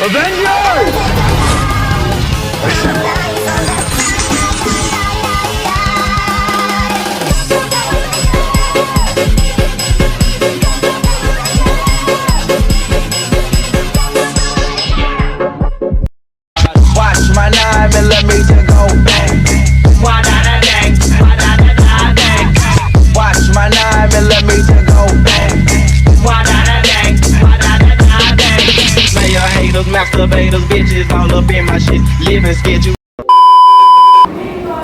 Avengers! Watch my 9mm go bang. Wa-da-da-dang, wa-da-da-da-dang. Watch my 9mm go bang. Wa-da-da-dang, wa-da-da-da-dang. Player haters, masturbators, bitches all up in my shit. Living schedule.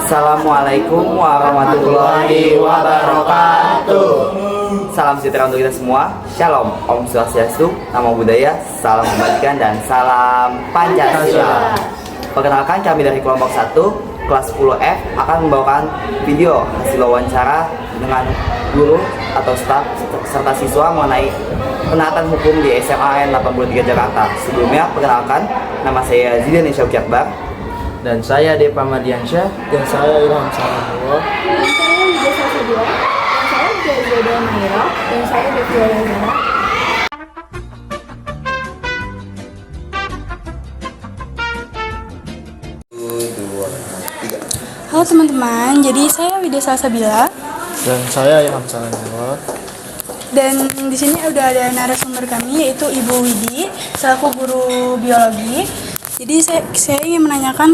Assalamualaikum warahmatullahi wabarakatuh. Salam sejahtera untuk kita semua. Shalom, Om Swastiastu, Namo Buddhaya, salam kebajikan dan salam Pancasila. Perkenalkan, kami dari kelompok 1 kelas 10F akan membawakan video hasil wawancara dengan guru atau staf serta siswa mengenai penaatan hukum di SMAN 83 Jakarta. Sebelumnya, perkenalkan, nama saya Zidan Syauki Akbar. Dan saya Depa Madiansyah. Dan saya Ilham Sarahullah. Dan saya Widya Sasadila. Dan saya Jodoh Naira. Dan saya Devia Lazara. Halo teman-teman, jadi saya Widya Salsabila. Dan saya Ilham Sarahullah. Dan di sini udah ada narasumber kami yaitu Ibu Widi selaku guru biologi. Jadi saya ingin menanyakan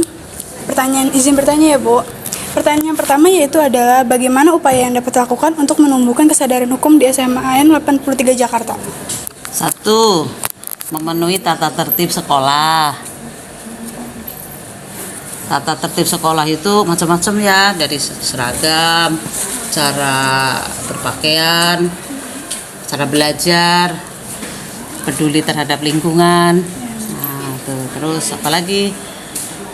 pertanyaan, izin bertanya ya Bu. Pertanyaan pertama yaitu adalah bagaimana upaya yang dapat dilakukan untuk menumbuhkan kesadaran hukum di SMAN 83 Jakarta? 1. Memenuhi tata tertib sekolah. Tata tertib sekolah itu macam-macam ya, dari seragam, cara berpakaian, cara belajar, peduli terhadap lingkungan. Nah, terus apalagi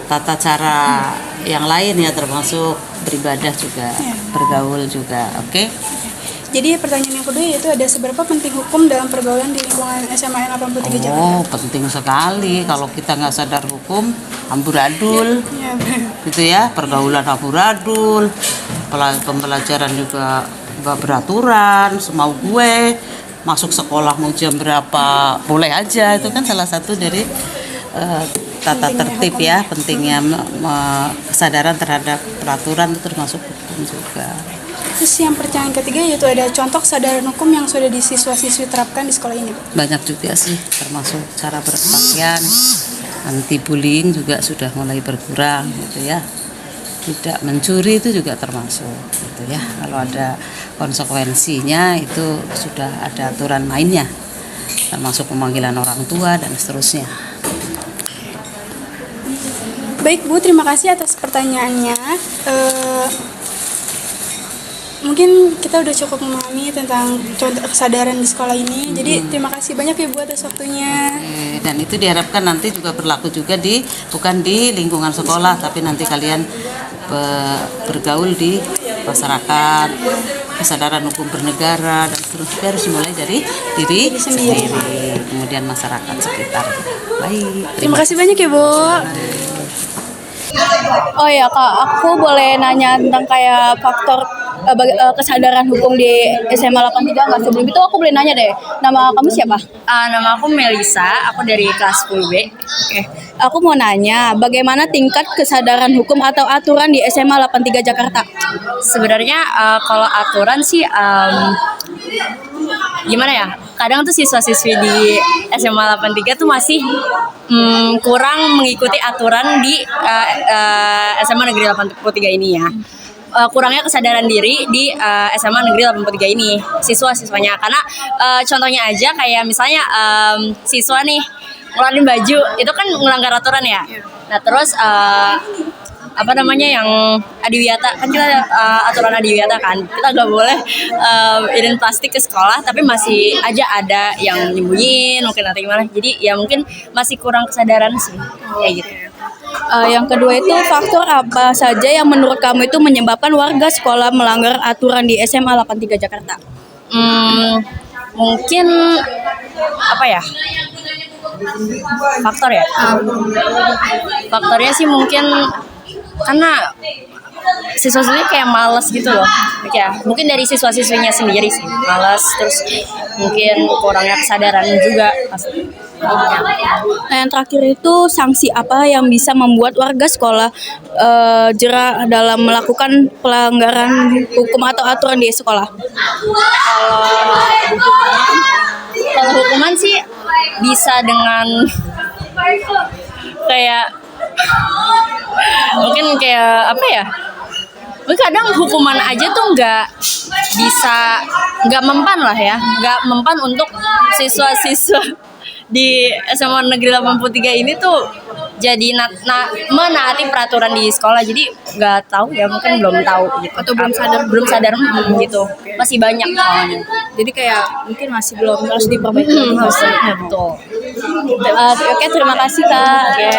tata cara yang lain ya, termasuk beribadah juga, bergaul juga. Oke? Jadi pertanyaan yang kedua yaitu ada seberapa penting hukum dalam pergaulan di lingkungan SMAN 83 Jakarta? Oh, penting sekali. Kalau kita nggak sadar hukum, amburadul, gitu ya, pergaulan amburadul, pembelajaran juga nggak beraturan, semau gue, masuk sekolah mau jam berapa boleh aja, itu kan salah satu dari tata tertib ya, pentingnya kesadaran terhadap peraturan itu termasuk hukum juga. Terus yang pertanyaan ketiga yaitu ada contoh kesadaran hukum yang sudah siswa-siswi terapkan di sekolah ini. Banyak juga sih, termasuk cara berpakaian, anti bullying juga sudah mulai berkurang gitu ya. Tidak mencuri itu juga termasuk gitu ya. Kalau ada konsekuensinya itu sudah ada aturan mainnya, termasuk pemanggilan orang tua dan seterusnya. Baik Bu, terima kasih atas pertanyaannya. Mungkin kita udah cukup memahami tentang contoh kesadaran di sekolah ini. Jadi terima kasih banyak ya Bu atas waktunya. Dan itu diharapkan nanti juga berlaku juga bukan di lingkungan sekolah, tapi nanti kalian bergaul di masyarakat, kesadaran hukum bernegara dan seterusnya harus mulai dari diri sendiri, kemudian masyarakat sekitar. Baik. Terima kasih banyak ya Bu. Oh ya Kak, aku boleh nanya tentang kayak faktor kesadaran hukum di SMA 83 nggak? Sebelum itu aku boleh nanya deh, nama kamu siapa? Nama aku Melisa, aku dari kelas 10B. Oke. Aku mau nanya, bagaimana tingkat kesadaran hukum atau aturan di SMA 83 Jakarta? Sebenarnya kalau aturan sih gimana ya? Kadang tuh siswa-siswi di SMA 83 tuh masih kurang mengikuti aturan di SMA Negeri 83 ini ya. Kurangnya kesadaran diri di SMA Negeri 83 ini siswa-siswanya, karena contohnya aja kayak misalnya siswa nih ngeluarin baju itu kan melanggar aturan ya. Nah terus yang adiwiyata kan, kita aturan adiwiyata kan, kita nggak boleh irin plastik ke sekolah, tapi masih aja ada yang nyembunyiin mungkin atau gimana. Jadi ya mungkin masih kurang kesadaran sih kayak gitu. Yang kedua itu faktor apa saja yang menurut kamu itu menyebabkan warga sekolah melanggar aturan di SMA 83 Jakarta? Mungkin apa ya? Faktor ya? Faktornya sih mungkin karena siswa-siswinya kayak malas gitu loh. Ya, mungkin dari siswa-siswinya sendiri sih malas, terus mungkin kurangnya kesadaran juga pasti. Nah, yang terakhir itu sanksi apa yang bisa membuat warga sekolah jera dalam melakukan pelanggaran hukum atau aturan di sekolah? Kalau hukuman sih bisa dengan kayak mungkin kayak apa ya? Mungkin kadang hukuman aja tuh nggak mempan lah ya, nggak mempan untuk siswa-siswa di SMA Negeri 83 ini tuh jadi menaati peraturan di sekolah. Jadi nggak tahu ya, mungkin belum tahu gitu. Atau belum sadar gitu. Masih banyak soalnya. Jadi kayak mungkin masih belum harus diperbaiki. Betul. Oke, terima kasih Kak. Oke.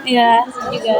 Iya juga.